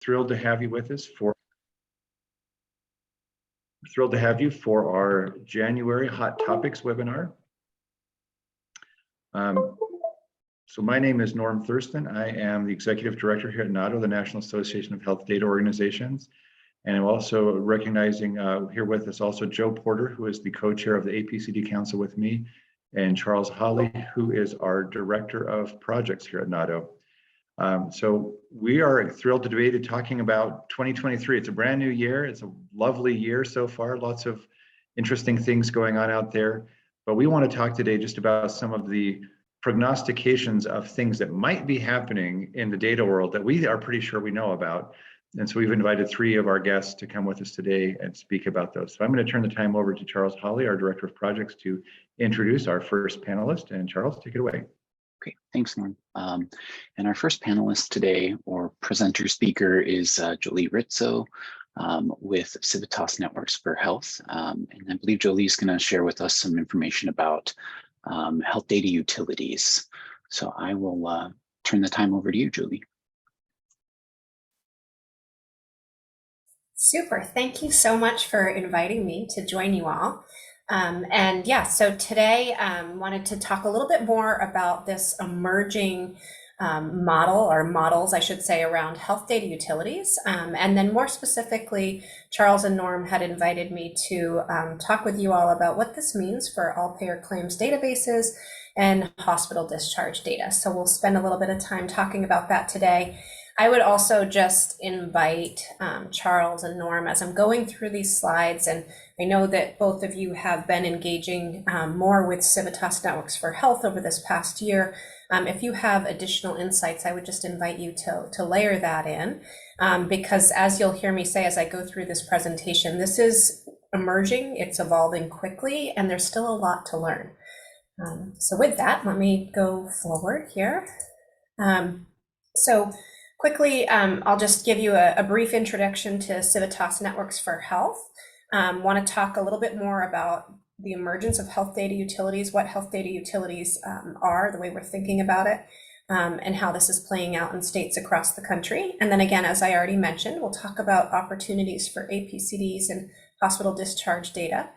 thrilled to have you with us for our January Hot Topics webinar. So my name is Norm Thurston. I am the Executive Director here at NAHDO, the National Association of Health Data Organizations. And I'm also recognizing here with us also Joe Porter, who is the co-chair of the APCD Council with me, and Charles Holly, who is our Director of Projects here at NAHDO. So we are thrilled to be talking about 2023. It's a brand new year. It's a lovely year so far. Lots of interesting things going on out there. But we want to talk today just about some of the prognostications of things that might be happening in the data world that we are pretty sure we know about. And so we've invited 3 of our guests to come with us today and speak about those. So I'm going to turn the time over to Charles Holly, our Director of Projects, to introduce our first panelist. And Charles, take it away. Great, thanks, Norm. And our first panelist today, or presenter speaker, is Jolie Ritzo with Civitas Networks for Health. And I believe Jolie is going to share with us some information about health data utilities. So I will turn the time over to you, Jolie. Super, thank you so much for inviting me to join you all. And yeah, so today wanted to talk a little bit more about this emerging model, or models, I should say, around health data utilities. And then more specifically, Charles and Norm had invited me to talk with you all about what this means for all payer claims databases and hospital discharge data. So we'll spend a little bit of time talking about that today. I would also just invite Charles and Norm as I'm going through these slides, and I know that both of you have been engaging more with Civitas Networks for Health over this past year. If you have additional insights, I would just invite you to layer that in, because as you'll hear me say as I go through this presentation, this is emerging, it's evolving quickly, and there's still a lot to learn. So with that, let me go forward here. So quickly, I'll just give you a brief introduction to Civitas Networks for Health. Want to talk a little bit more about the emergence of health data utilities, what health data utilities are, the way we're thinking about it, and how this is playing out in states across the country. And then again, as I already mentioned, we'll talk about opportunities for APCDs and hospital discharge data.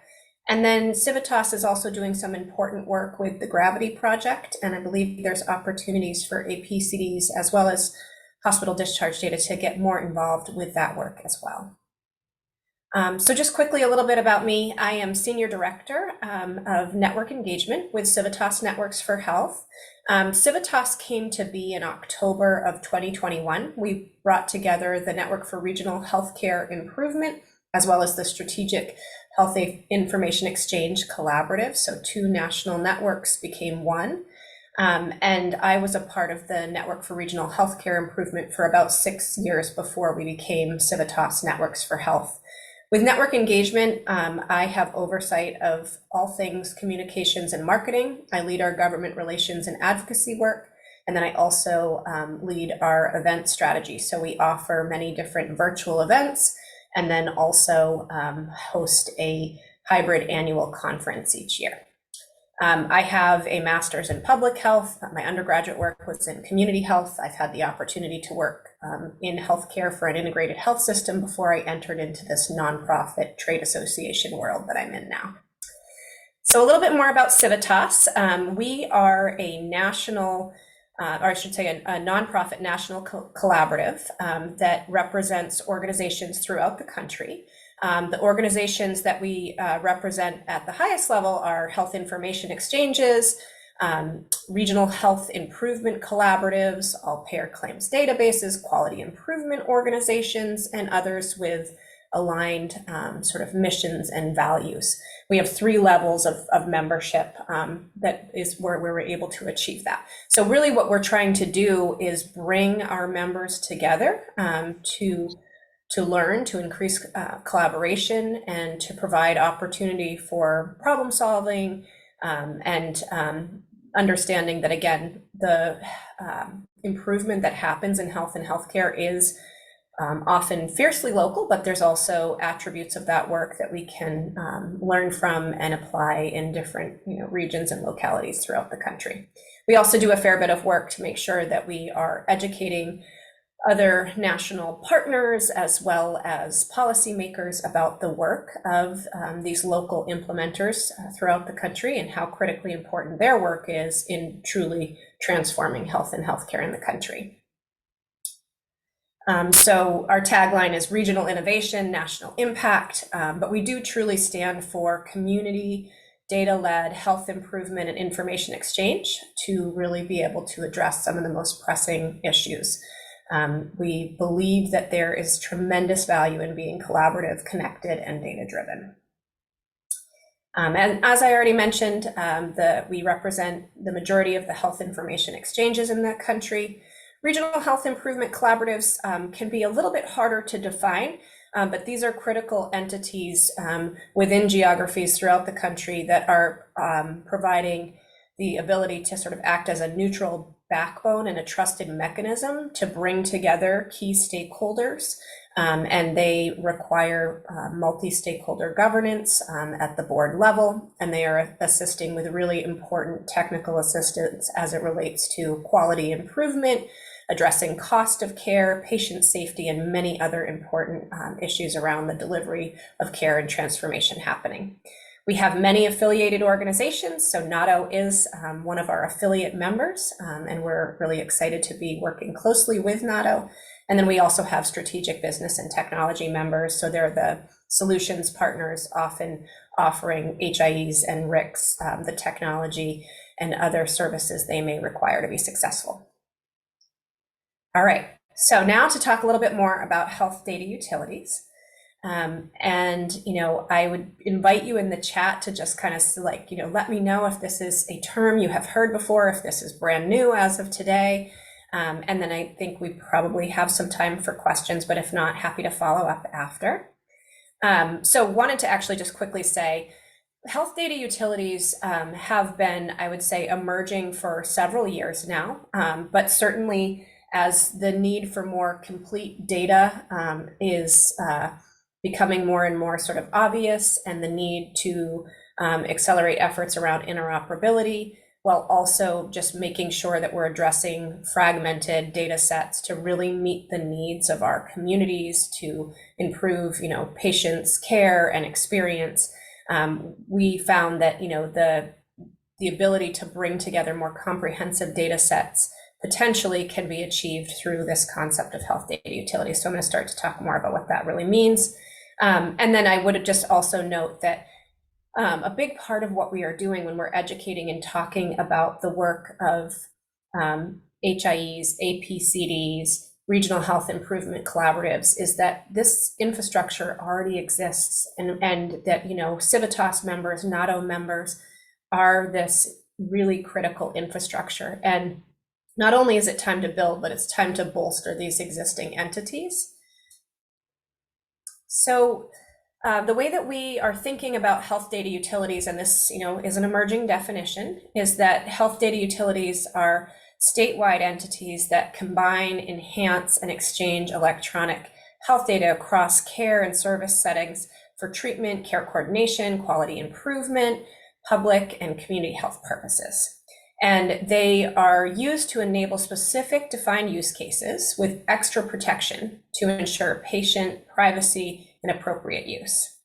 And then Civitas is also doing some important work with the Gravity Project, and I believe there's opportunities for APCDs as well as hospital discharge data to get more involved with that work as well. So just quickly, a little bit about me. I am Senior Director of Network Engagement with Civitas Networks for Health. Civitas came to be in October of 2021. We brought together the Network for Regional Healthcare Improvement, as well as the Strategic Health Information Exchange Collaborative. So 2 national networks became one. And I was a part of the Network for Regional Healthcare Improvement for about 6 years before we became Civitas Networks for Health. With network engagement, I have oversight of all things communications and marketing. I lead our government relations and advocacy work, and then I also lead our event strategy. So we offer many different virtual events, and then also host a hybrid annual conference each year. I have a master's in public health. My undergraduate work was in community health. I've had the opportunity to work in healthcare for an integrated health system before I entered into this nonprofit trade association world that I'm in now. So a little bit more about Civitas. We are a national, or I should say a nonprofit national collaborative that represents organizations throughout the country. The organizations that we represent at the highest level are health information exchanges, regional health improvement collaboratives, all payer claims databases, quality improvement organizations, and others with aligned sort of missions and values. We have 3 levels of membership that is where we were able to achieve that. So really what we're trying to do is bring our members together to learn, to increase collaboration, and to provide opportunity for problem solving and understanding that, again, the improvement that happens in health and healthcare is often fiercely local, but there's also attributes of that work that we can learn from and apply in different regions and localities throughout the country. We also do a fair bit of work to make sure that we are educating other national partners as well as policymakers about the work of these local implementers throughout the country and how critically important their work is in truly transforming health and healthcare in the country. So our tagline is regional innovation, national impact, but we do truly stand for community data-led health improvement and information exchange to really be able to address some of the most pressing issues. We believe that there is tremendous value in being collaborative, connected, and data-driven. And as I already mentioned, we represent the majority of the health information exchanges in the country. Regional health improvement collaboratives can be a little bit harder to define, but these are critical entities within geographies throughout the country that are providing the ability to sort of act as a neutral backbone and a trusted mechanism to bring together key stakeholders, and they require multi-stakeholder governance at the board level, and they are assisting with really important technical assistance as it relates to quality improvement, addressing cost of care, patient safety, and many other important issues around the delivery of care and transformation happening. We have many affiliated organizations, so NAHDO is one of our affiliate members, and we're really excited to be working closely with NAHDO. And then we also have strategic business and technology members, so they're the solutions partners, often offering HIEs and RICs the technology and other services they may require to be successful. All right, so now to talk a little bit more about health data utilities. And, I would invite you in the chat to just kind of let me know if this is a term you have heard before, if this is brand new as of today. And then I think we probably have some time for questions, but if not, happy to follow up after. So wanted to actually just quickly say, health data utilities have been, I would say, emerging for several years now, but certainly as the need for more complete data is becoming more and more sort of obvious, and the need to accelerate efforts around interoperability, while also just making sure that we're addressing fragmented data sets to really meet the needs of our communities to improve, patients' care and experience. We found that, the ability to bring together more comprehensive data sets potentially can be achieved through this concept of health data utility. So I'm going to start to talk more about what that really means. And then I would just also note that a big part of what we are doing when we're educating and talking about the work of HIEs, APCDs, regional health improvement collaboratives is that this infrastructure already exists, and that, Civitas members, NAHDO members are this really critical infrastructure. And not only is it time to build, but it's time to bolster these existing entities. So the way that we are thinking about health data utilities, and this is an emerging definition, is that health data utilities are statewide entities that combine, enhance, and exchange electronic health data across care and service settings for treatment, care coordination, quality improvement, public and community health purposes. And they are used to enable specific defined use cases with extra protection to ensure patient privacy and appropriate use.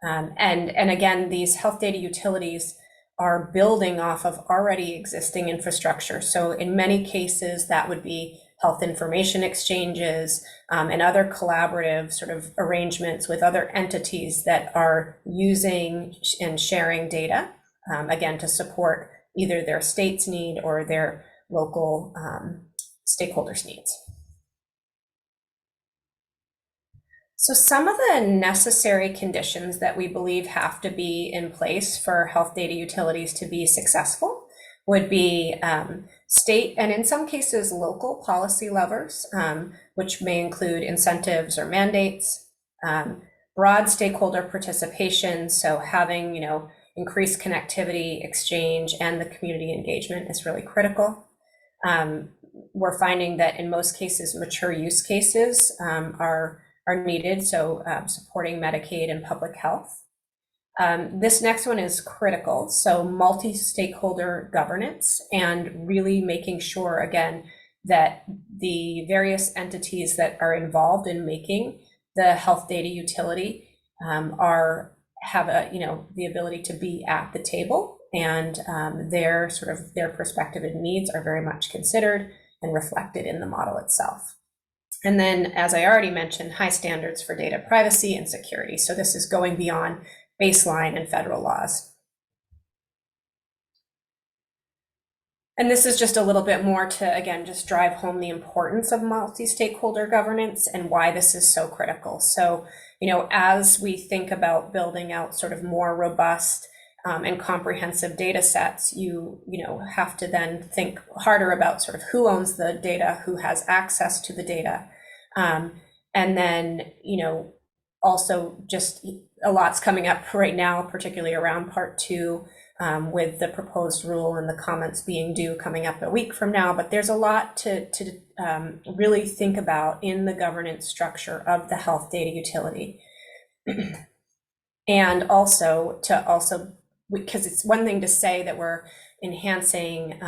And again, these health data utilities are building off of already existing infrastructure. So in many cases, that would be health information exchanges and other collaborative sort of arrangements with other entities that are using and sharing data, again, to support either their state's need or their local stakeholders' needs. So some of the necessary conditions that we believe have to be in place for health data utilities to be successful would be state and in some cases local policy levers, which may include incentives or mandates, broad stakeholder participation. So having, increased connectivity, exchange, and the community engagement is really critical. We're finding that in most cases, mature use cases are needed, so supporting Medicaid and public health. This next one is critical, so multi-stakeholder governance and really making sure, again, that the various entities that are involved in making the health data utility have the ability to be at the table, and their perspective and needs are very much considered and reflected in the model itself. And then, as I already mentioned, high standards for data privacy and security. So this is going beyond baseline and federal laws. And this is just a little bit more to, again, just drive home the importance of multi-stakeholder governance and why this is so critical. So, as we think about building out sort of more robust and comprehensive data sets, you have to then think harder about sort of who owns the data, who has access to the data. And then, also just a lot's coming up right now, particularly around part 2, with the proposed rule and the comments being due coming up a week from now. But there's a lot to really think about in the governance structure of the health data utility. And also because it's one thing to say that we're enhancing,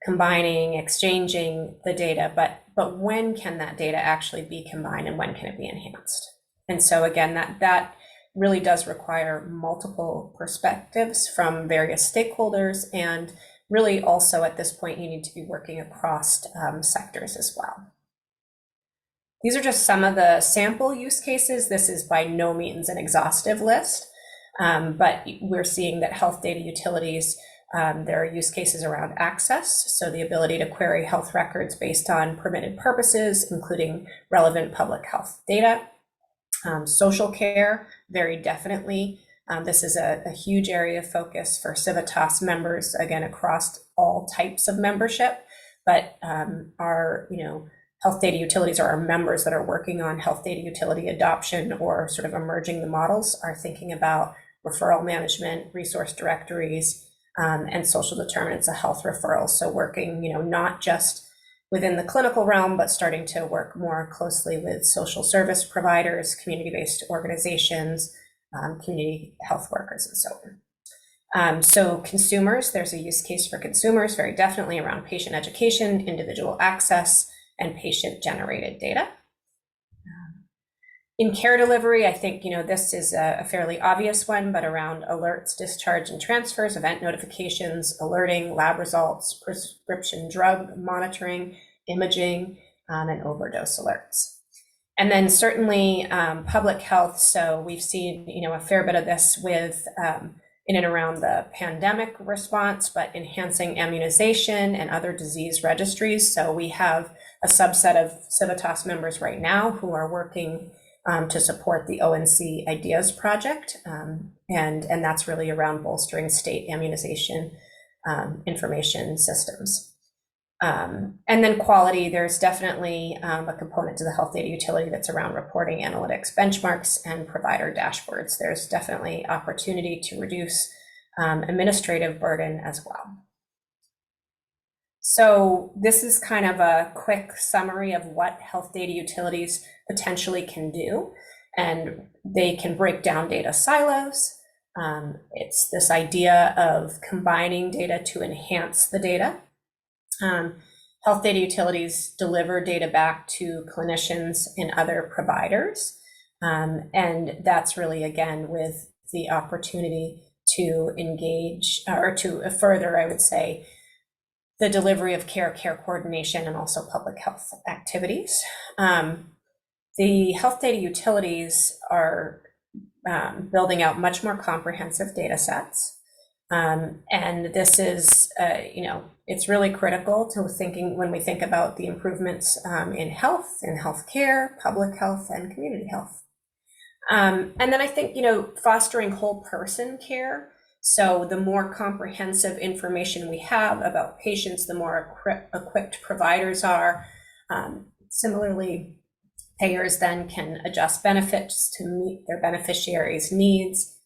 combining, exchanging the data, but when can that data actually be combined and when can it be enhanced? And so again, that really does require multiple perspectives from various stakeholders, and really also at this point you need to be working across sectors as well. These are just some of the sample use cases. This is by no means an exhaustive list, but we're seeing that health data utilities, there are use cases around access, so the ability to query health records based on permitted purposes, including relevant public health data. Social care, very definitely. This is a huge area of focus for Civitas members, again, across all types of membership, but our health data utilities, or our members that are working on health data utility adoption or sort of emerging the models, are thinking about referral management, resource directories, and social determinants of health referrals. So working, not just within the clinical realm, but starting to work more closely with social service providers, community-based organizations, community health workers, and so on. So consumers, there's a use case for consumers, very definitely around patient education, individual access, and patient-generated data. In care delivery, I think, this is a fairly obvious one, but around alerts, discharge and transfers, event notifications, alerting, lab results, prescription drug monitoring, imaging, and overdose alerts. And then certainly public health. So we've seen, a fair bit of this with in and around the pandemic response, but enhancing immunization and other disease registries. So we have a subset of Civitas members right now who are working to support the ONC Ideas project, and that's really around bolstering state immunization information systems. And then quality, there's definitely a component to the health data utility that's around reporting, analytics, benchmarks, and provider dashboards. There's definitely opportunity to reduce administrative burden as well. So this is kind of a quick summary of what health data utilities potentially can do. And they can break down data silos. It's this idea of combining data to enhance the data. Health data utilities deliver data back to clinicians and other providers. And that's really, again, with the opportunity to engage or to further, I would say, the delivery of care coordination, and also public health activities. The health data utilities are building out much more comprehensive data sets. And this is, it's really critical to thinking when we think about the improvements in healthcare, public health, and community health. And then I think, fostering whole person care. So the more comprehensive information we have about patients, the more equipped providers are. Similarly, payers then can adjust benefits to meet their beneficiaries' needs.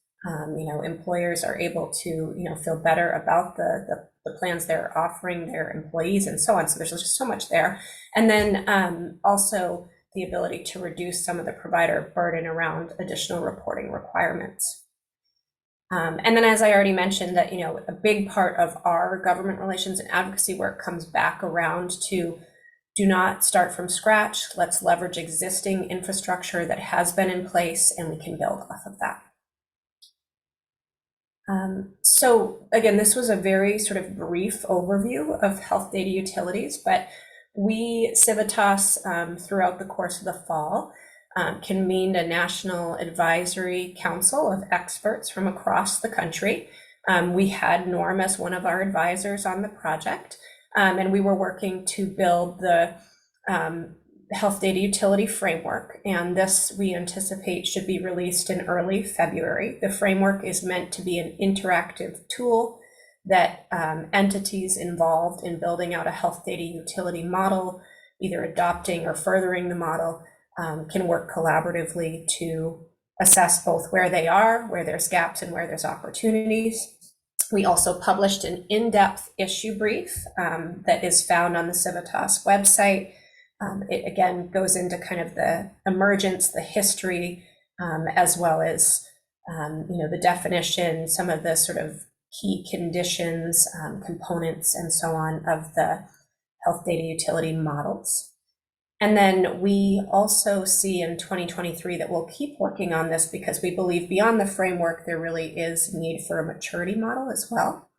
Employers are able to, feel better about the plans they're offering their employees and so on. So there's just so much there. And then also the ability to reduce some of the provider burden around additional reporting requirements. And then, as I already mentioned, that, a big part of our government relations and advocacy work comes back around to do not start from scratch. Let's leverage existing infrastructure that has been in place, and we can build off of that. So again, this was a very sort of brief overview of health data utilities, but we, Civitas, throughout the course of the fall, convened a national advisory council of experts from across the country. We had Norm as one of our advisors on the project, and we were working to build the health data utility framework, and this we anticipate should be released in early February. The framework is meant to be an interactive tool that entities involved in building out a health data utility model, either adopting or furthering the model, can work collaboratively to assess both where they are, where there's gaps, and where there's opportunities. We also published an in-depth issue brief that is found on the Civitas website. It again goes into kind of the emergence, the history, as well as the definition, some of the sort of key conditions, components, and so on of the health data utility models. And then we also see in 2023 that we'll keep working on this because we believe beyond the framework, there really is need for a maturity model as well.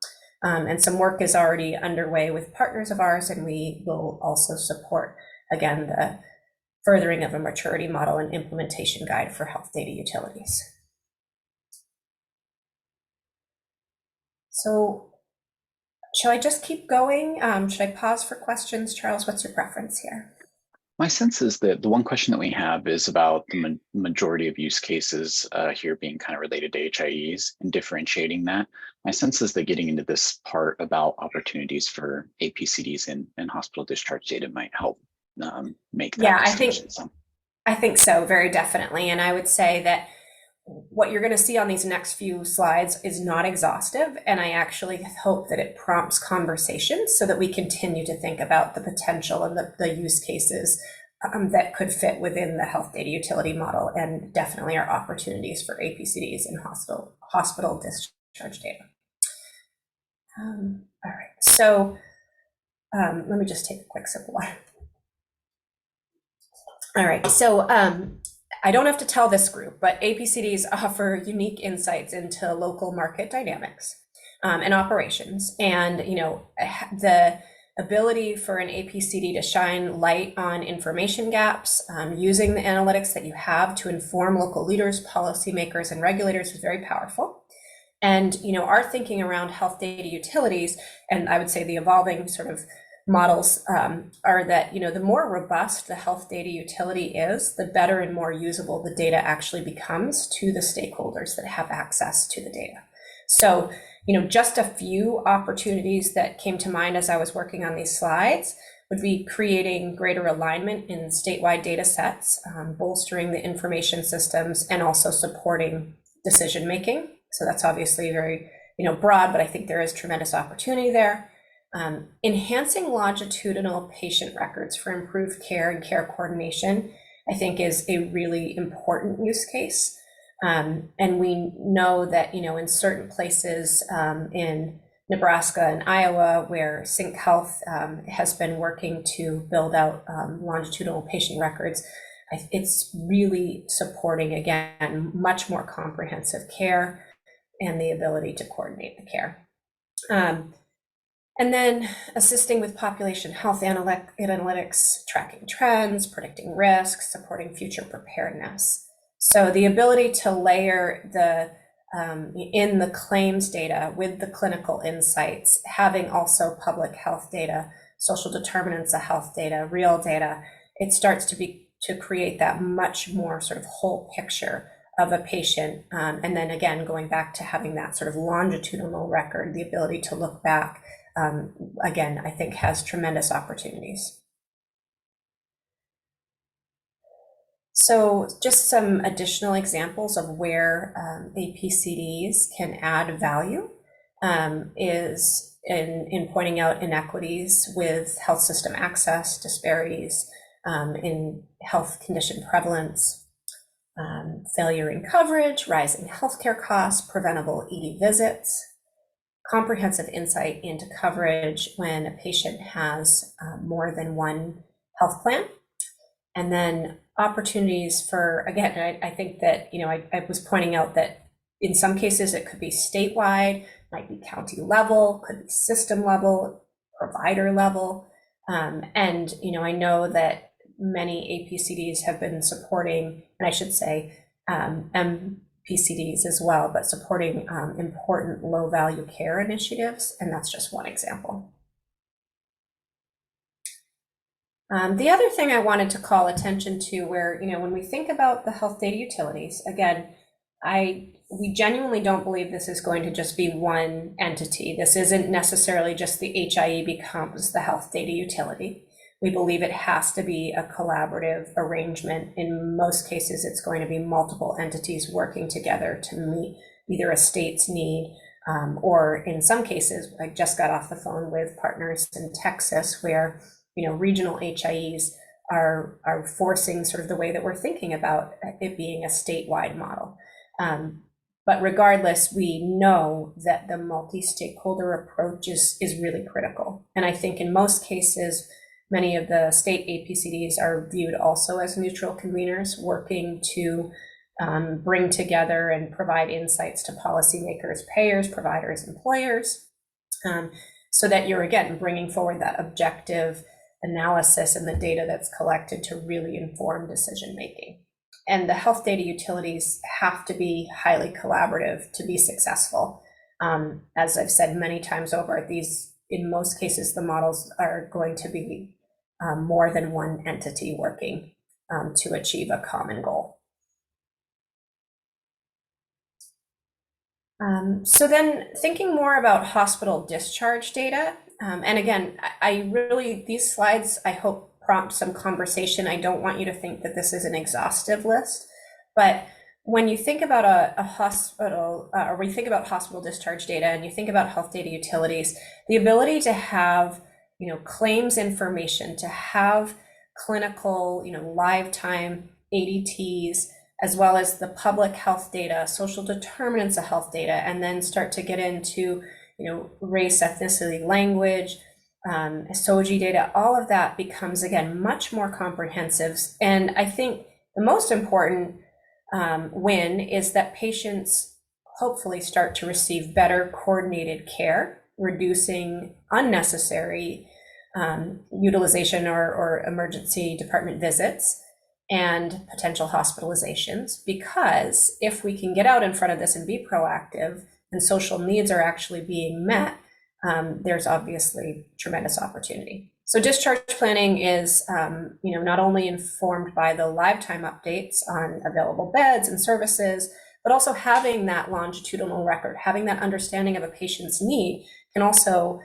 And some work is already underway with partners of ours, and we will also support, again, the furthering of a maturity model and implementation guide for health data utilities. So shall I just keep going? Should I pause for questions? Charles, what's your preference here? My sense is that the one question that we have is about the majority of use cases here being kind of related to HIEs and differentiating that. My sense is that getting into this part about opportunities for APCDs and hospital discharge data might help make that distinction. I think so, very definitely. And I would say that what you're going to see on these next few slides is not exhaustive, and I actually hope that it prompts conversations so that we continue to think about the potential and the use cases that could fit within the health data utility model, and definitely our opportunities for APCDs and hospital discharge data. All right, so let me just take a quick sip of water. All right, so I don't have to tell this group, but APCDs offer unique insights into local market dynamics and operations. And, the ability for an APCD to shine light on information gaps, using the analytics that you have to inform local leaders, policymakers, and regulators is very powerful. And, our thinking around health data utilities, and I would say the evolving sort of models are that, the more robust the health data utility is, the better and more usable the data actually becomes to the stakeholders that have access to the data. So, just a few opportunities that came to mind as I was working on these slides would be creating greater alignment in statewide data sets, bolstering the information systems, and also supporting decision making. So that's obviously very, broad, but I think there is tremendous opportunity there. Enhancing longitudinal patient records for improved care and care coordination, I think, is a really important use case. And we know that, in certain places in Nebraska and Iowa, where Sync Health has been working to build out longitudinal patient records, it's really supporting, again, much more comprehensive care and the ability to coordinate the care. And then assisting with population health analytics, tracking trends, predicting risks, supporting future preparedness. So the ability to layer in the claims data with the clinical insights, having also public health data, social determinants of health data, real data, it starts to create that much more sort of whole picture of a patient. And then again, going back to having that sort of longitudinal record, the ability to look back, again, I think has tremendous opportunities. So just some additional examples of where APCDs can add value is in pointing out inequities with health system access, disparities in health condition prevalence, failure in coverage, rising healthcare costs, preventable ED visits, comprehensive insight into coverage when a patient has more than one health plan. And then opportunities for, again, I think that, I was pointing out that in some cases it could be statewide, might be county level, could be system level, provider level. And, I know that many APCDs have been supporting, and I should say MPCDs as well, but supporting important low value care initiatives. And that's just one example. The other thing I wanted to call attention to where, when we think about the health data utilities, again, we genuinely don't believe this is going to just be one entity. This isn't necessarily just the HIE becomes the health data utility. We believe it has to be a collaborative arrangement. In most cases, it's going to be multiple entities working together to meet either a state's need, or in some cases, I just got off the phone with partners in Texas where regional HIEs are forcing sort of the way that we're thinking about it being a statewide model. But regardless, we know that the multi-stakeholder approach is really critical. And I think in most cases, many of the state APCDs are viewed also as neutral conveners working to bring together and provide insights to policymakers, payers, providers, employers, so that you're, again, bringing forward that objective analysis and the data that's collected to really inform decision making. And the health data utilities have to be highly collaborative to be successful. As I've said many times over, in most cases, the models are going to be more than one entity working to achieve a common goal. So then thinking more about hospital discharge data, and again, these slides, I hope, prompt some conversation. I don't want you to think that this is an exhaustive list, but when you think about a hospital, or we think about hospital discharge data and you think about health data utilities, the ability to have, claims information, to have clinical, live time ADTs, as well as the public health data, social determinants of health data, and then start to get into, race, ethnicity, language, SOGI data, all of that becomes, again, much more comprehensive. And I think the most important win is that patients hopefully start to receive better coordinated care, reducing unnecessary utilization or emergency department visits and potential hospitalizations. Because if we can get out in front of this and be proactive and social needs are actually being met, there's obviously tremendous opportunity. So discharge planning is, not only informed by the live time updates on available beds and services, but also having that longitudinal record, having that understanding of a patient's need can also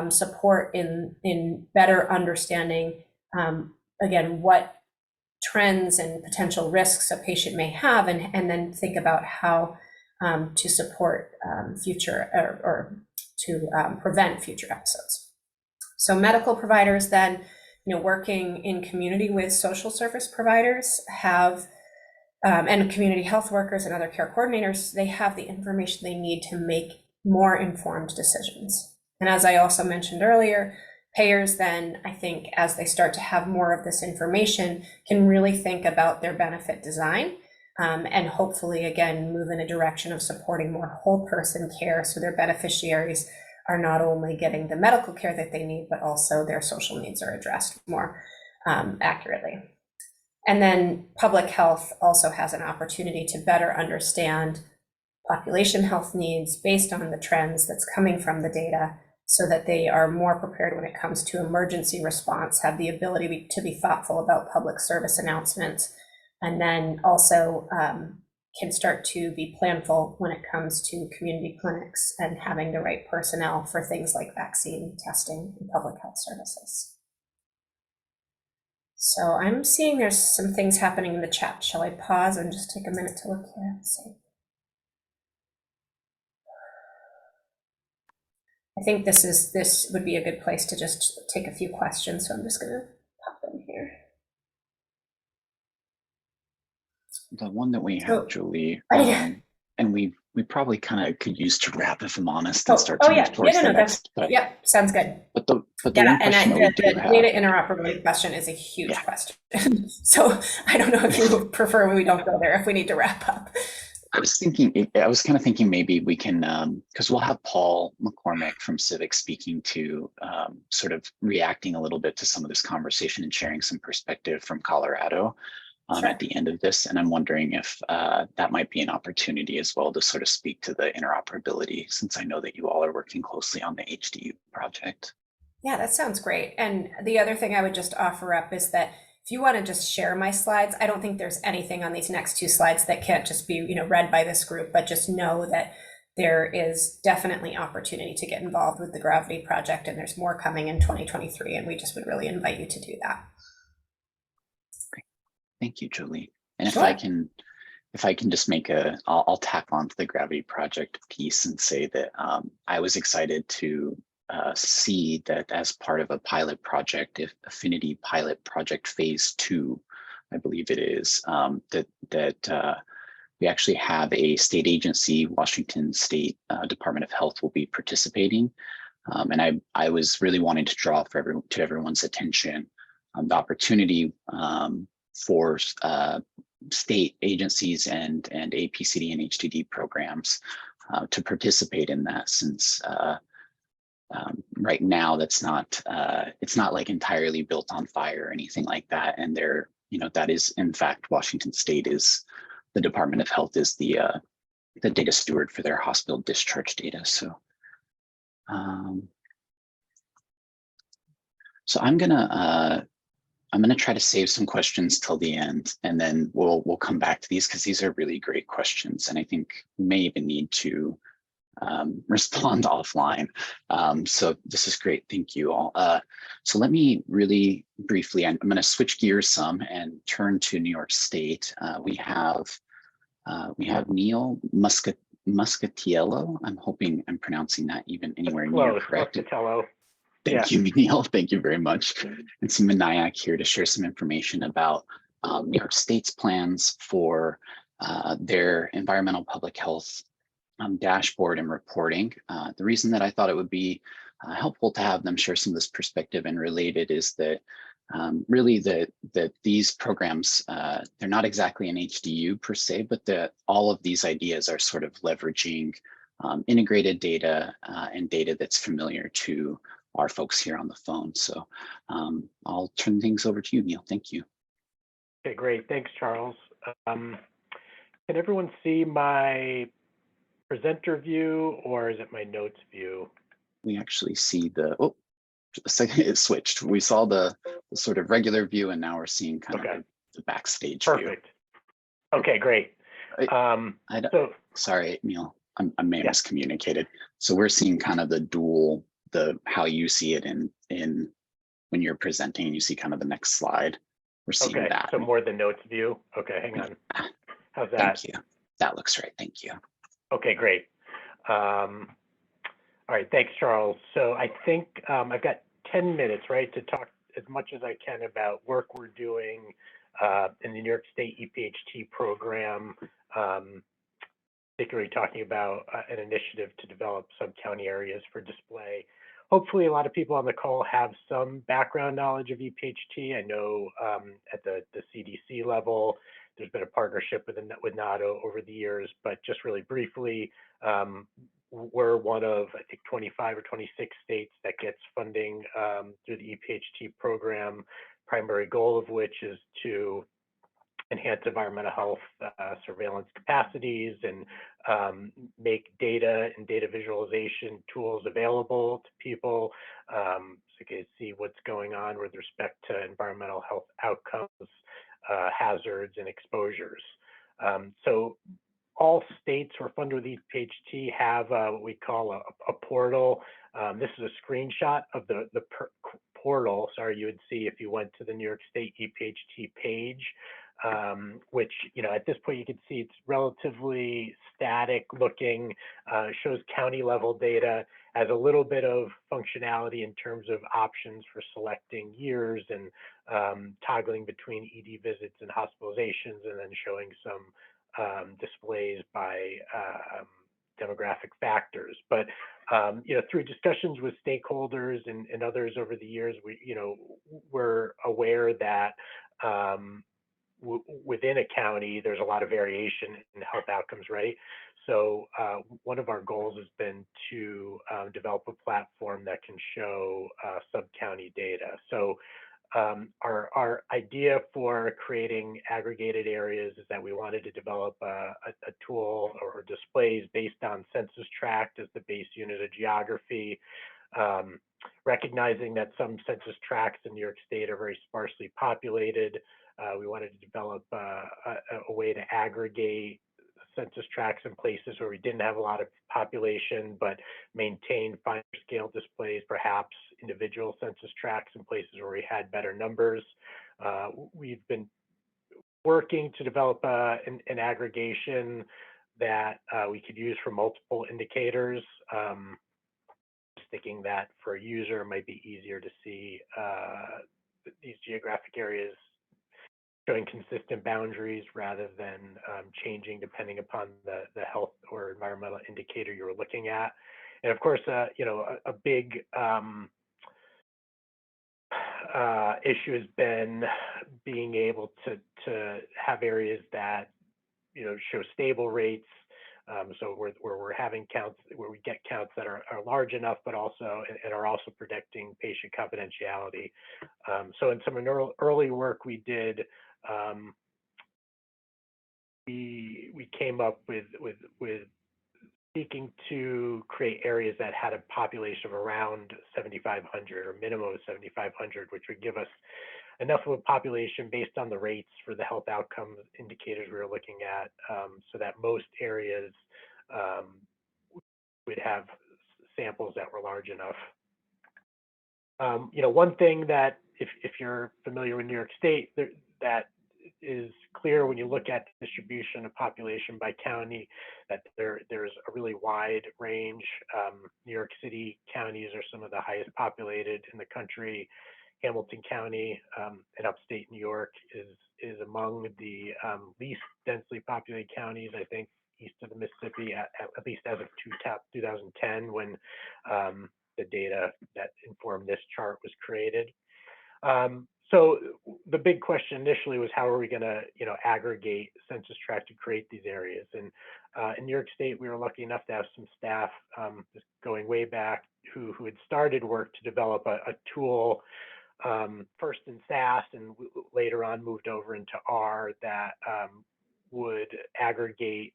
support in better understanding, again, what trends and potential risks a patient may have, and then think about how to support future or to prevent future episodes. So medical providers then, working in community with social service providers have, and community health workers and other care coordinators, they have the information they need to make more informed decisions. And as I also mentioned earlier, payers then, I think, as they start to have more of this information, can really think about their benefit design, and hopefully, again, move in a direction of supporting more whole person care, so their beneficiaries are not only getting the medical care that they need, but also their social needs are addressed more accurately. And then public health also has an opportunity to better understand population health needs based on the trends that's coming from the data, so that they are more prepared when it comes to emergency response, have the ability to be thoughtful about public service announcements, and then also can start to be planful when it comes to community clinics and having the right personnel for things like vaccine testing and public health services. So I'm seeing there's some things happening in the chat. Shall I pause and just take a minute to look here and see? I think this would be a good place to just take a few questions. So I'm just going to pop in here. The one that we have, Jolie, and we probably kind of could use to wrap, if I'm honest, and start to move towards the next. Yeah, sounds good. But But the Yeah, one and question that we do the have, data interoperability question is a huge yeah, question. So I don't know if you prefer we don't go there if we need to wrap up. I was kind of thinking maybe we can, because we'll have Paul McCormick from Civic speaking to sort of reacting a little bit to some of this conversation and sharing some perspective from Colorado Sure. at the end of this. And I'm wondering if that might be an opportunity as well to sort of speak to the interoperability, since I know that you all are working closely on the HDU project. Yeah, that sounds great. And the other thing I would just offer up is that if you want to just share my slides, I don't think there's anything on these next two slides that can't just be, read by this group, but just know that there is definitely opportunity to get involved with the Gravity Project, and there's more coming in 2023, and we just would really invite you to do that. Great. Thank you, Jolie. And Sure. if I can just make I'll tack on to the Gravity Project piece and say that I was excited to see that as part of a pilot project, if Affinity Pilot Project Phase 2, I believe it is, that we actually have a state agency, Washington State Department of Health will be participating. And I was really wanting to draw to everyone's attention the opportunity for state agencies and APCD and HDD programs to participate in that, since right now that's not it's not like entirely built on fire or anything like that. And that is, in fact, Washington State is, the Department of Health is the data steward for their hospital discharge data. So so I'm gonna try to save some questions till the end, and then we'll come back to these, because these are really great questions, and I think we may even need to respond offline. So this is great. Thank you all. So let me really briefly, I'm going to switch gears some and turn to New York State. We have Neil Muscatiello. I'm hoping I'm pronouncing that even anywhere near correct. Muscatiello. Thank you, Neil. Thank you very much. And Seema Nayak here to share some information about New York State's plans for their environmental public health dashboard and reporting. The reason that I thought it would be helpful to have them share some of this perspective and related is that really that these programs, they're not exactly an HDU per se, but that all of these ideas are sort of leveraging integrated data and data that's familiar to our folks here on the phone. So I'll turn things over to you, Neil. Thank you. Okay, great. Thanks, Charles. Can everyone see my presenter view, or is it my notes view? We actually see the, oh, a second, it switched. We saw the sort of regular view, and now we're seeing kind of the backstage view. Perfect. Okay, great. Sorry, Neil, I may have miscommunicated. So we're seeing kind of how you see it in when you're presenting, and you see kind of the next slide. We're seeing that. So more the notes view. Okay, hang on. How's that? Thank you. That looks right. Thank you. Okay, great. All right, thanks, Charles. So I think I've got 10 minutes, right, to talk as much as I can about work we're doing in the New York State EPHT program, particularly talking about an initiative to develop sub-county areas for display. Hopefully a lot of people on the call have some background knowledge of EPHT. I know at the CDC level, there's been a partnership with NAHDO over the years, but just really briefly, we're one of, I think, 25 or 26 states that gets funding through the EPHT program, primary goal of which is to enhance environmental health surveillance capacities and make data and data visualization tools available to people so you can see what's going on with respect to environmental health outcomes, hazards, and exposures. So all states who are funded with EPHT have what we call a portal. This is a screenshot of the portal, sorry, you would see if you went to the New York State EPHT page, which, at this point you can see it's relatively static looking, shows county level data, has a little bit of functionality in terms of options for selecting years and toggling between ED visits and hospitalizations, and then showing some displays by demographic factors. But through discussions with stakeholders and others over the years, we're aware that within a county, there's a lot of variation in health outcomes, right? So one of our goals has been to develop a platform that can show sub-county data. So our idea for creating aggregated areas is that we wanted to develop a tool or displays based on census tract as the base unit of geography, recognizing that some census tracts in New York State are very sparsely populated. We wanted to develop a way to aggregate census tracts in places where we didn't have a lot of population, but maintain finer scale displays, perhaps individual census tracts in places where we had better numbers. We've been working to develop an aggregation that we could use for multiple indicators. Thinking that for a user it might be easier to see these geographic areas showing consistent boundaries rather than changing depending upon the health or environmental indicator you were looking at. And of course, a big issue has been being able to have areas that show stable rates. So where we're having counts, where we get counts that are large enough, but also and are also protecting patient confidentiality. So in some early work we did, we came up with seeking to create areas that had a population of around 7,500 or minimum of 7,500, which would give us enough of a population based on the rates for the health outcome indicators we were looking at, so that most areas would have samples that were large enough. One thing that if you're familiar with New York State, that is clear when you look at the distribution of population by county, that there's a really wide range. New York City counties are some of the highest populated in the country. Hamilton County in upstate New York is among the least densely populated counties, I think, east of the Mississippi, at least as of 2010, when the data that informed this chart was created. So the big question initially was, how are we going to, aggregate census tract to create these areas? And in New York State, we were lucky enough to have some staff going way back who had started work to develop a tool, first in SAS and later on moved over into R, that would aggregate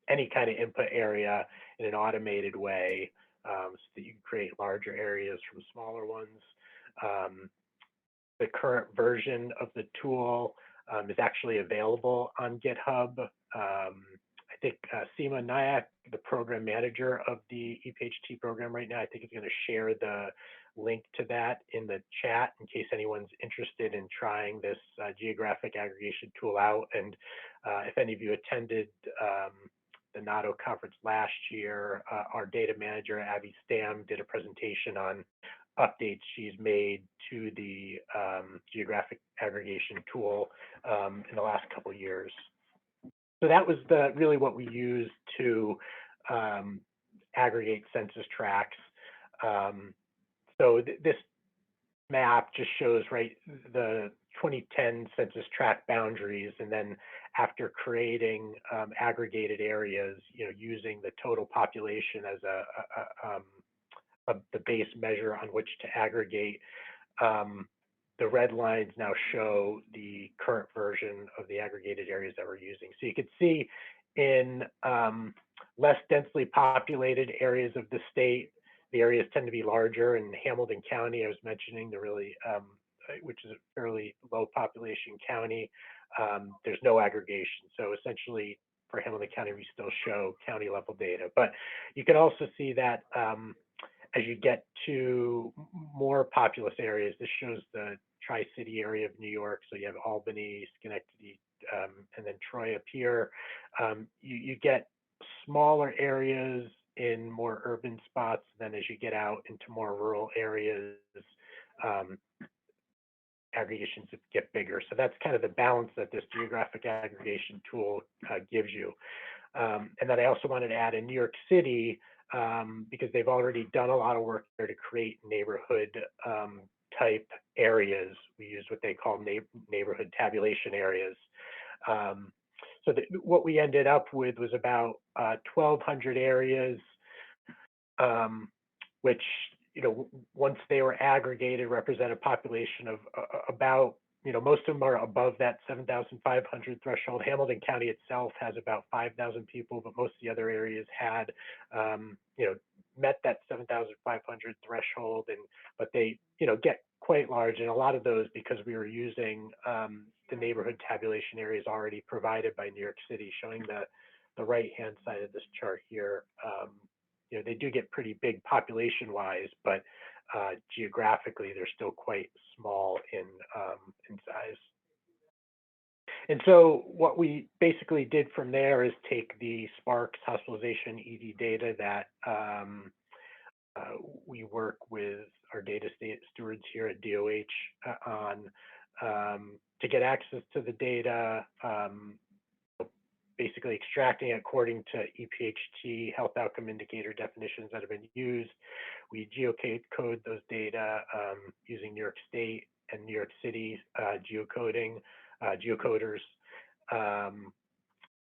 any kind of input area in an automated way, so that you can create larger areas from smaller ones. The current version of the tool is actually available on GitHub. I think Seema, Nayak, the program manager of the EPHT program right now, I think is going to share the link to that in the chat in case anyone's interested in trying this geographic aggregation tool out. And if any of you attended the NAHDO conference last year, our data manager, Abby Stam, did a presentation on updates she's made to the geographic aggregation tool in the last couple of years. So that was really what we used to aggregate census tracts. So this map just shows, right, the 2010 census tract boundaries, and then after creating aggregated areas, using the total population as the base measure on which to aggregate. The red lines now show the current version of the aggregated areas that we're using. So you can see in less densely populated areas of the state, the areas tend to be larger. In Hamilton County, I was mentioning, which is a fairly low population county, there's no aggregation. So essentially for Hamilton County, we still show county level data. But you can also see that as you get to more populous areas, this shows the Tri-City area of New York. So you have Albany, Schenectady, and then Troy up here. You get smaller areas in more urban spots. Then as you get out into more rural areas, aggregations get bigger. So that's kind of the balance that this geographic aggregation tool gives you. And then I also wanted to add in New York City, because they've already done a lot of work there to create neighborhood type areas. We use what they call neighborhood tabulation areas. So what we ended up with was about 1,200 areas, which, once they were aggregated, represent a population of about, most of them are above that 7,500 threshold. Hamilton County itself has about 5,000 people, but most of the other areas had, met that 7,500 threshold, but they, get quite large. And a lot of those, because we were using the neighborhood tabulation areas already provided by New York City, showing the right-hand side of this chart here. They do get pretty big population-wise, but geographically, they're still quite small in size. And so what we basically did from there is take the Sparks hospitalization ED data that we work with our data stewards here at DOH on to get access to the data, basically extracting it according to EPHT health outcome indicator definitions that have been used. We geocode those data using New York State and New York City geocoders,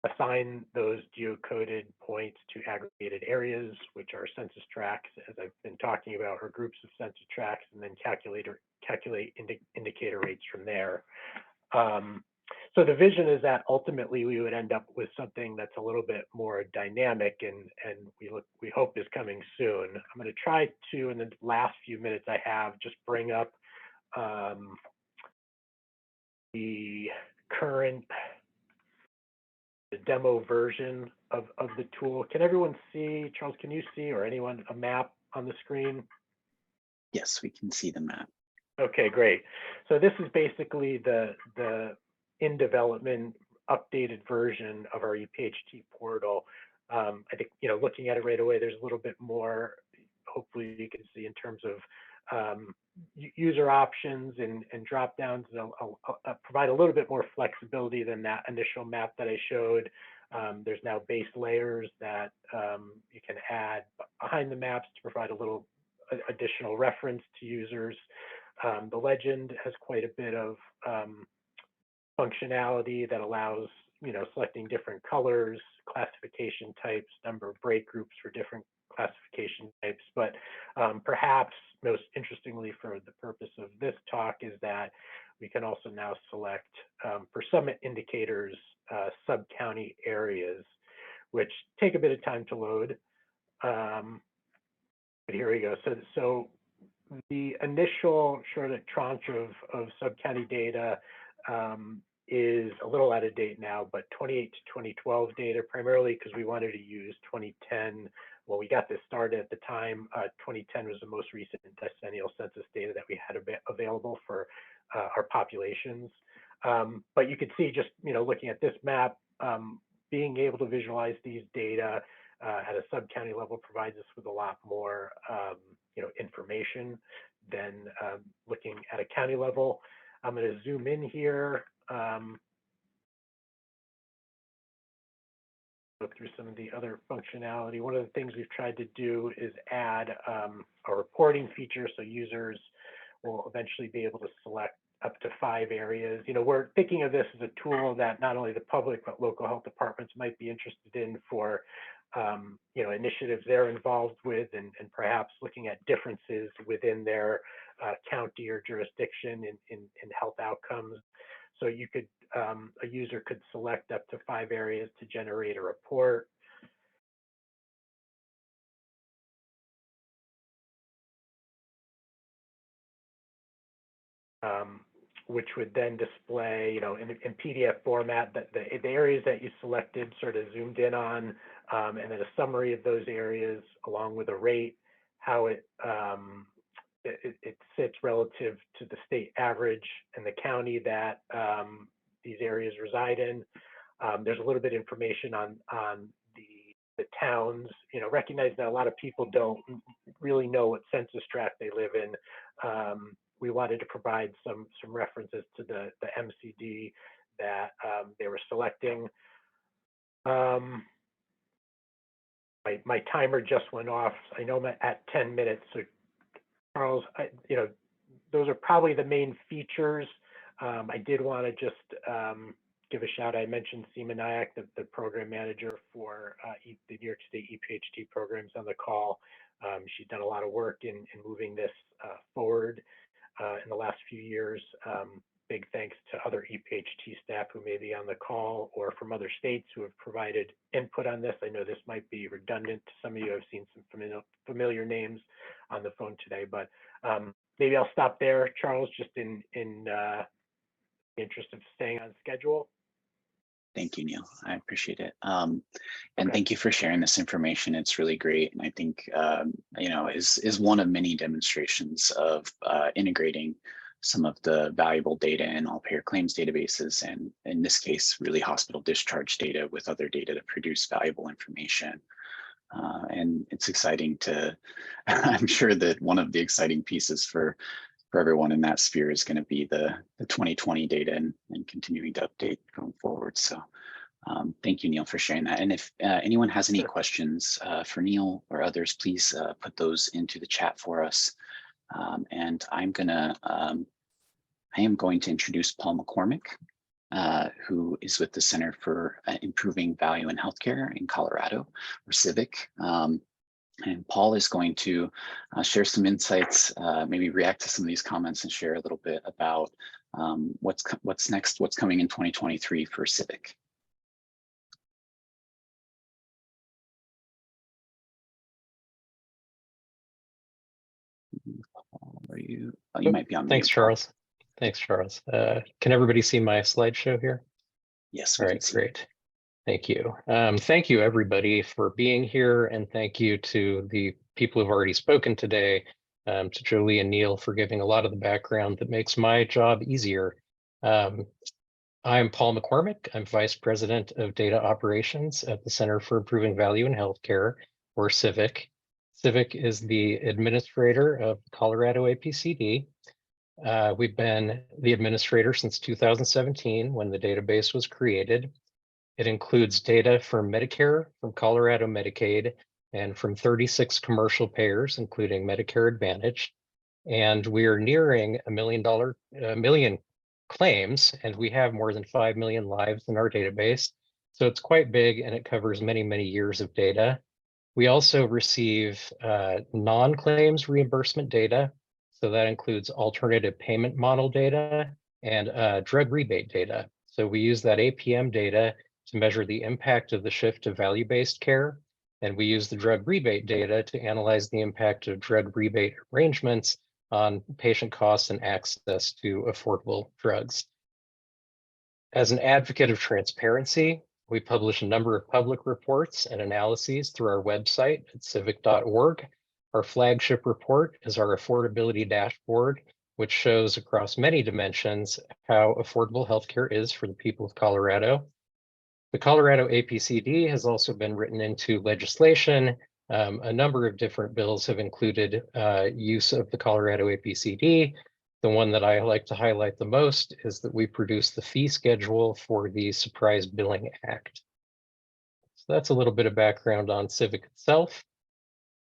assign those geocoded points to aggregated areas, which are census tracts, as I've been talking about, or groups of census tracts, and then calculate indicator rates from there. So the vision is that ultimately we would end up with something that's a little bit more dynamic, and we hope is coming soon. I'm going to try to, in the last few minutes I have, just bring up the current demo version of the tool. Can everyone see, Charles, can you see, or anyone, a map on the screen? Yes, we can see the map. Okay, great. So this is basically the in development updated version of our EPHT portal. I think, looking at it right away, there's a little bit more, hopefully you can see, in terms of user options and drop downs. I'll provide a little bit more flexibility than that initial map that I showed. There's now base layers that you can add behind the maps to provide a little additional reference to users. The legend has quite a bit of functionality that allows, selecting different colors, classification types, number of break groups for different classification types. But perhaps most interestingly for the purpose of this talk is that we can also now select, for some indicators, sub-county areas, which take a bit of time to load. But here we go. So the initial sort of tranche of sub-county data is a little out of date now, but 28 to 2012 data, primarily because we wanted to use 2010. Well, we got this started at the time. 2010 was the most recent decennial census data that we had available for our populations. But you could see, just looking at this map, being able to visualize these data at a sub-county level provides us with a lot more information than looking at a county level. I'm going to zoom in here. Go through some of the other functionality. One of the things we've tried to do is add a reporting feature, so users will eventually be able to select up to 5 areas. We're thinking of this as a tool that not only the public but local health departments might be interested in for initiatives they're involved with, and perhaps looking at differences within their county or jurisdiction in health outcomes. So you could, a user could select up to 5 areas to generate a report. Which would then display, in PDF format, that the areas that you selected sort of zoomed in on, and then a summary of those areas along with a rate, how it sits relative to the state average and the county that these areas reside in. There's a little bit of information on the towns, recognize that a lot of people don't really know what census tract they live in. we wanted to provide some references to the MCD that they were selecting. My timer just went off. I know I'm at 10 minutes. So Charles, those are probably the main features. I did want to just give a shout. I mentioned Seema Nayak, the program manager for the New York State EPHT programs on the call. She's done a lot of work in moving this forward in the last few years. Big thanks to other EPHT staff who may be on the call or from other states who have provided input on this. I know this might be redundant to some of you. I've seen some familiar names on the phone today, but maybe I'll stop there, Charles, just in the interest of staying on schedule. Thank you, Neil. I appreciate it. And thank you for sharing this information. It's really great. And I think, is one of many demonstrations of integrating some of the valuable data in all payer claims databases, and in this case, really hospital discharge data with other data to produce valuable information. And it's exciting to, I'm sure that one of the exciting pieces for everyone in that sphere is going to be the 2020 data and continuing to update going forward. So thank you, Neil, for sharing that. And if anyone has any questions for Neil or others, please put those into the chat for us. And I am going to introduce Paul McCormick, who is with the Center for Improving Value in Healthcare in Colorado, or CIVHC. And Paul is going to share some insights, maybe react to some of these comments and share a little bit about what's next, what's coming in 2023 for CIVHC. Are you? Oh, you might be on. Thanks, Charles. Thanks, Charles. Can everybody see my slideshow here? Yes. All right, great. Thank you. Thank you, everybody, for being here, and thank you to the people who've already spoken today, to Jolie and Neil for giving a lot of the background that makes my job easier. I'm Paul McCormick. I'm Vice President of Data Operations at the Center for Improving Value in Healthcare, or CIVHC. CIVHC is the administrator of Colorado APCD. We've been the administrator since 2017 when the database was created. It includes data from Medicare, from Colorado Medicaid, and from 36 commercial payers, including Medicare Advantage. And we are nearing a million claims, and we have more than 5 million lives in our database. So it's quite big, and it covers many, many years of data. We also receive non-claims reimbursement data. So that includes alternative payment model data and drug rebate data. So we use that APM data to measure the impact of the shift to value-based care. And we use the drug rebate data to analyze the impact of drug rebate arrangements on patient costs and access to affordable drugs. As an advocate of transparency, we publish a number of public reports and analyses through our website at civhic.org. Our flagship report is our affordability dashboard, which shows across many dimensions how affordable healthcare is for the people of Colorado. The Colorado APCD has also been written into legislation. A number of different bills have included use of the Colorado APCD. The one that I like to highlight the most is that we produce the fee schedule for the Surprise Billing Act. So that's a little bit of background on CIVHC itself.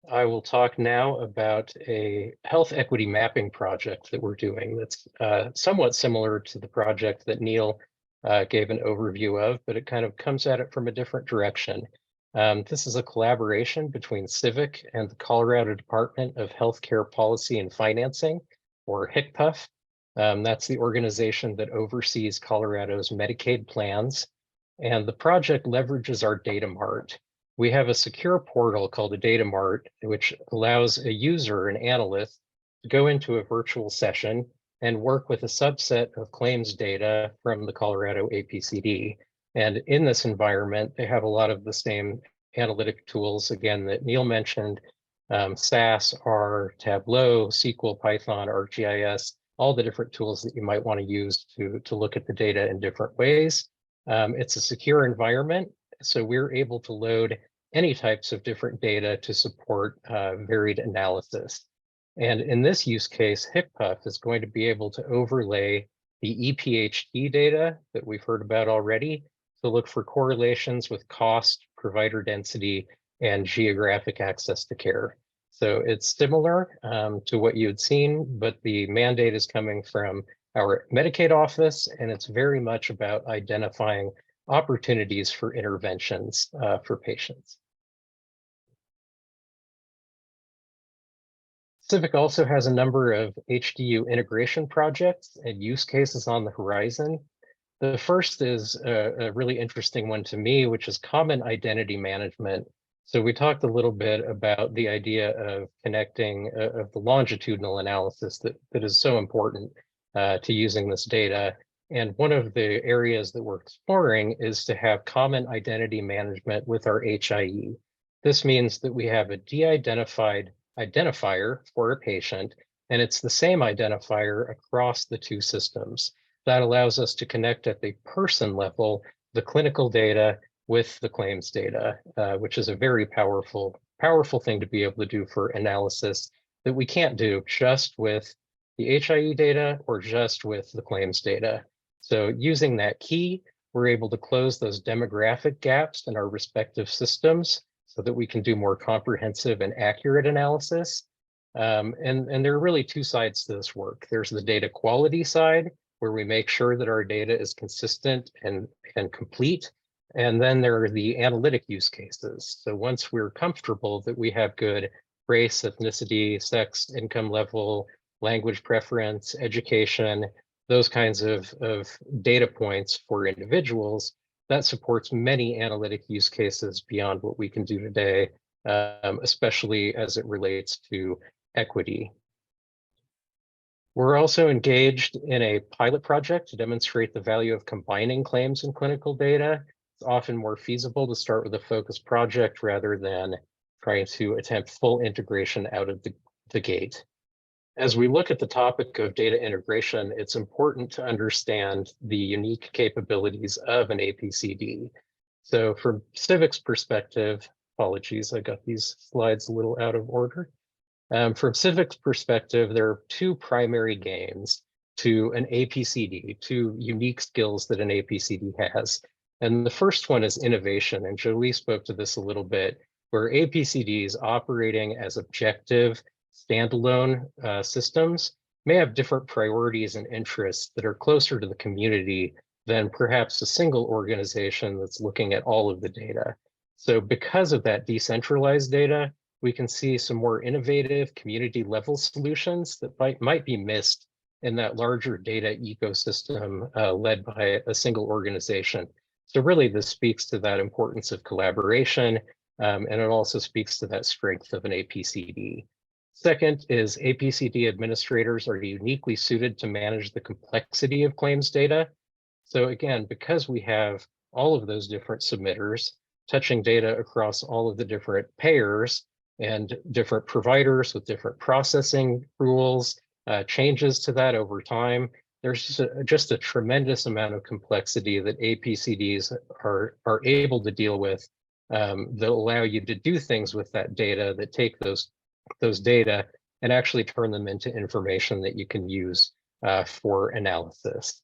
I will talk now about a health equity mapping project that we're doing that's somewhat similar to the project that Neil gave an overview of, but it kind of comes at it from a different direction. This is a collaboration between CIVHC and the Colorado Department of Healthcare Policy and Financing, or HCPF. That's the organization that oversees Colorado's Medicaid plans. And the project leverages our data mart. We have a secure portal called a data mart, which allows a user, an analyst, to go into a virtual session and work with a subset of claims data from the Colorado APCD. And in this environment, they have a lot of the same analytic tools, again, that Neil mentioned, SAS, R, Tableau, SQL, Python, ArcGIS, all the different tools that you might want to use to look at the data in different ways. It's a secure environment, so we're able to load any types of different data to support varied analysis. And in this use case, HCPUF is going to be able to overlay the EPHT data that we've heard about already to look for correlations with cost, provider density, and geographic access to care. So it's similar to what you had seen, but the mandate is coming from our Medicaid office, and it's very much about identifying opportunities for interventions for patients. Civic also has a number of HDU integration projects and use cases on the horizon. The first is a really interesting one to me, which is common identity management. So we talked a little bit about the idea of connecting of the longitudinal analysis that is so important to using this data. And one of the areas that we're exploring is to have common identity management with our HIE. This means that we have a de-identified identifier for a patient, and it's the same identifier across the two systems. That allows us to connect at the person level, the clinical data with the claims data, which is a very powerful thing to be able to do for analysis that we can't do just with the HIE data or just with the claims data. So using that key, we're able to close those demographic gaps in our respective systems so that we can do more comprehensive and accurate analysis. And there are really two sides to this work. There's the data quality side, where we make sure that our data is consistent and complete. And then there are the analytic use cases. So once we're comfortable that we have good race, ethnicity, sex, income level, language preference, education, those kinds of data points for individuals, that supports many analytic use cases beyond what we can do today, especially as it relates to equity. We're also engaged in a pilot project to demonstrate the value of combining claims and clinical data. It's often more feasible to start with a focused project rather than trying to attempt full integration out of the gate. As we look at the topic of data integration, it's important to understand the unique capabilities of an APCD. So from Civic's perspective, apologies, I got these slides a little out of order. From Civic's perspective, there are two primary gains to an APCD, two unique skills that an APCD has. And the first one is innovation, and Jolie spoke to this a little bit, where APCDs operating as objective, standalone systems may have different priorities and interests that are closer to the community than perhaps a single organization that's looking at all of the data. So because of that decentralized data, we can see some more innovative community level solutions that might be missed in that larger data ecosystem led by a single organization. So really this speaks to that importance of collaboration, and it also speaks to that strength of an APCD. Second is APCD administrators are uniquely suited to manage the complexity of claims data. So again, because we have all of those different submitters touching data across all of the different payers and different providers with different processing rules, changes to that over time, there's just a tremendous amount of complexity that APCDs are able to deal with that allow you to do things with that data that take those data and actually turn them into information that you can use for analysis.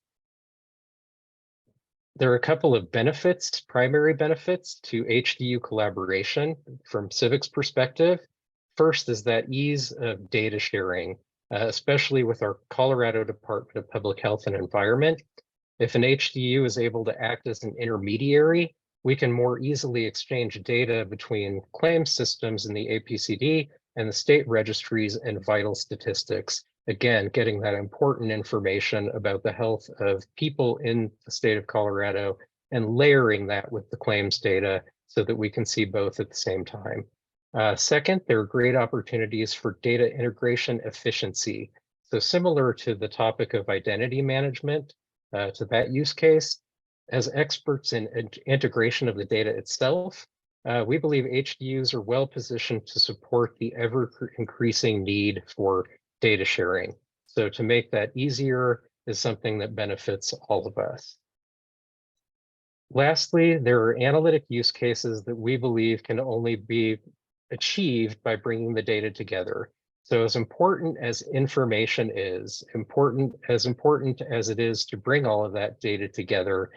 There are a couple of benefits, primary benefits to HDU collaboration from Civic's perspective. First is that ease of data sharing, especially with our Colorado Department of Public Health and Environment. If an HDU is able to act as an intermediary, we can more easily exchange data between claims systems in the APCD and the state registries and vital statistics. Again, getting that important information about the health of people in the state of Colorado and layering that with the claims data so that we can see both at the same time. Second, there are great opportunities for data integration efficiency. So similar to the topic of identity management, to that use case, as experts in integration of the data itself, we believe HDUs are well positioned to support the ever increasing need for data sharing. So to make that easier is something that benefits all of us. Lastly, there are analytic use cases that we believe can only be achieved by bringing the data together. So as important as information is, important as it is to bring all of that data together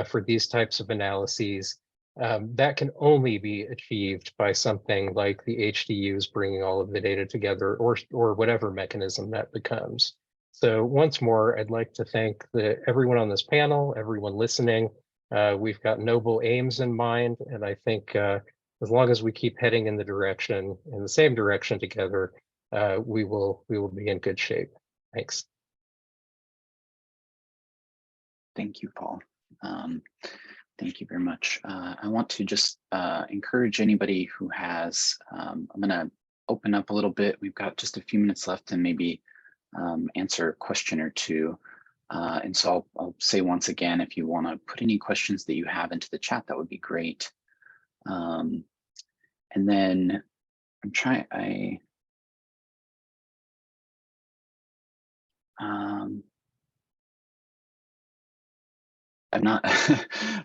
for these types of analyses, that can only be achieved by something like the HDUs bringing all of the data together, or whatever mechanism that becomes. So once more, I'd like to thank everyone on this panel, everyone listening. We've got noble aims in mind, and I think as long as we keep heading in the same direction together, we will be in good shape. Thanks. Thank you, Paul. Thank you very much. I want to just encourage anybody who has, I'm going to open up a little bit. We've got just a few minutes left and maybe answer a question or two. And so I'll say once again, if you want to put any questions that you have into the chat, that would be great. And then I'm not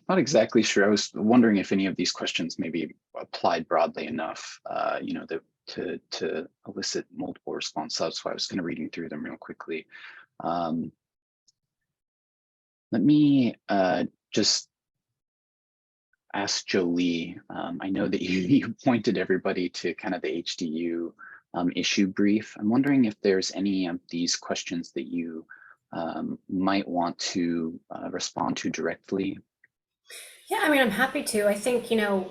not exactly sure. I was wondering if any of these questions maybe applied broadly enough, you know, to elicit multiple responses. That's why I was kind of reading through them real quickly. Let me just ask Jolie. I know that you pointed everybody to kind of the HDU issue brief. I'm wondering if there's any of these questions that you might want to respond to directly. Yeah, I mean, I'm happy to. I think, you know,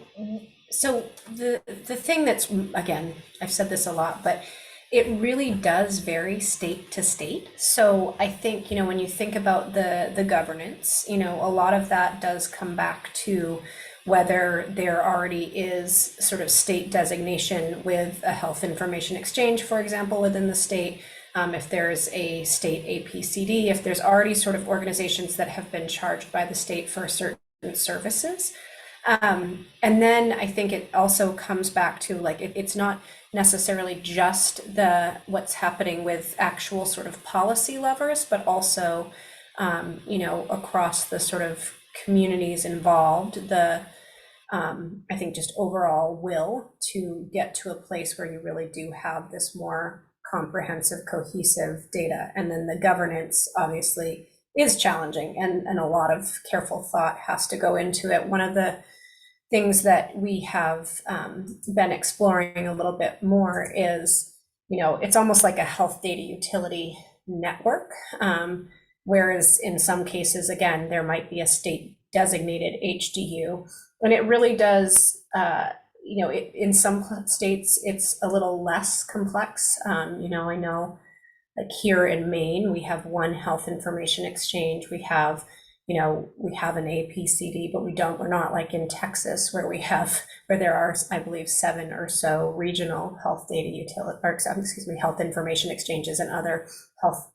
so the thing that's, again, I've said this a lot, but it really does vary state to state. So I think, you know, when you think about the governance, you know, a lot of that does come back to whether there already is sort of state designation with a health information exchange, for example, within the state. If there's a state APCD, if there's already sort of organizations that have been charged by the state for certain services. And then I think it also comes back to like, it's not necessarily just what's happening with actual sort of policy levers, but also, you know, across the sort of communities involved, I think just overall will to get to a place where you really do have this more comprehensive, cohesive data. And then the governance obviously is challenging, and a lot of careful thought has to go into it. One of the things that we have been exploring a little bit more is, you know, it's almost like a health data utility network, whereas in some cases, again, there might be a state designated HDU, and it really does, you know, in some states, it's a little less complex. You know, I know like here in Maine, we have one health information exchange. We have, you know, we have an APCD, but we're not like in Texas where there are, I believe, 7 or so regional health data utility, or excuse me, health information exchanges and other health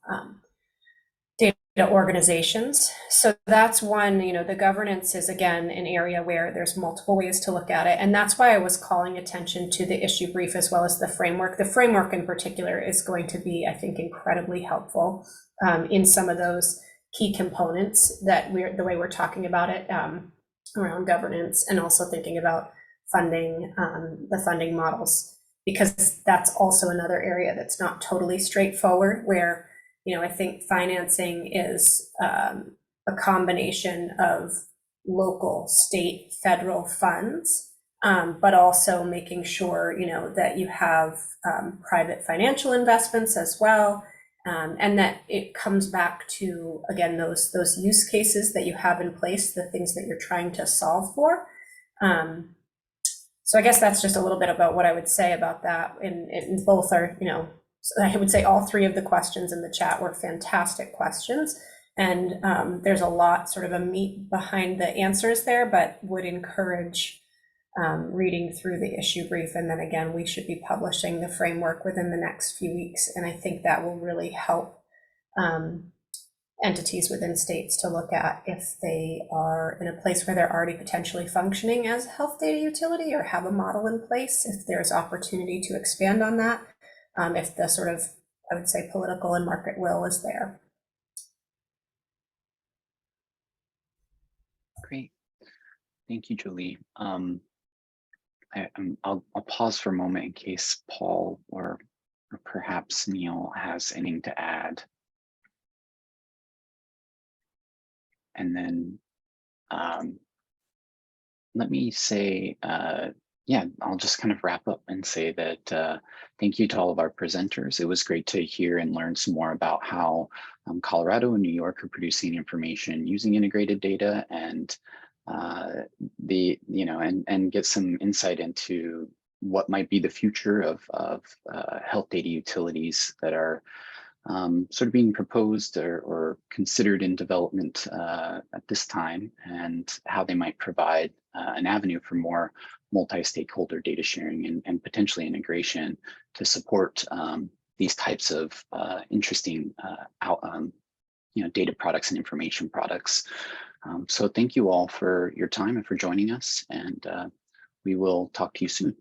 data organizations. So that's one, you know, the governance is again an area where there's multiple ways to look at it. And that's why I was calling attention to the issue brief as well as the framework. The framework in particular is going to be, I think, incredibly helpful in some of those key components that the way we're talking about it around governance, and also thinking about funding, the funding models, because that's also another area that's not totally straightforward, where, you know, I think financing is a combination of local, state, federal funds, but also making sure, you know, that you have private financial investments as well, and that it comes back to, again, those use cases that you have in place, the things that you're trying to solve for. So I guess that's just a little bit about what I would say about that. And both are, you know, I would say all 3 of the questions in the chat were fantastic questions, and there's a lot sort of a meat behind the answers there, but would encourage reading through the issue brief. And then again, we should be publishing the framework within the next few weeks, and I think that will really help entities within states to look at if they are in a place where they're already potentially functioning as a health data utility or have a model in place, if there's opportunity to expand on that. If the sort of, I would say, political and market will is there. Great. Thank you, Jolie. I'll pause for a moment in case Paul or or perhaps Neil has anything to add. And then let me say, yeah, I'll just kind of wrap up and say that thank you to all of our presenters. It was great to hear and learn some more about how Colorado and New York are producing information using integrated data, and and get some insight into what might be the future of health data utilities that are sort of being proposed or considered in development at this time, and how they might provide an avenue for more multi-stakeholder data sharing and potentially integration to support these types of interesting data products and information products. So thank you all for your time and for joining us, and we will talk to you soon.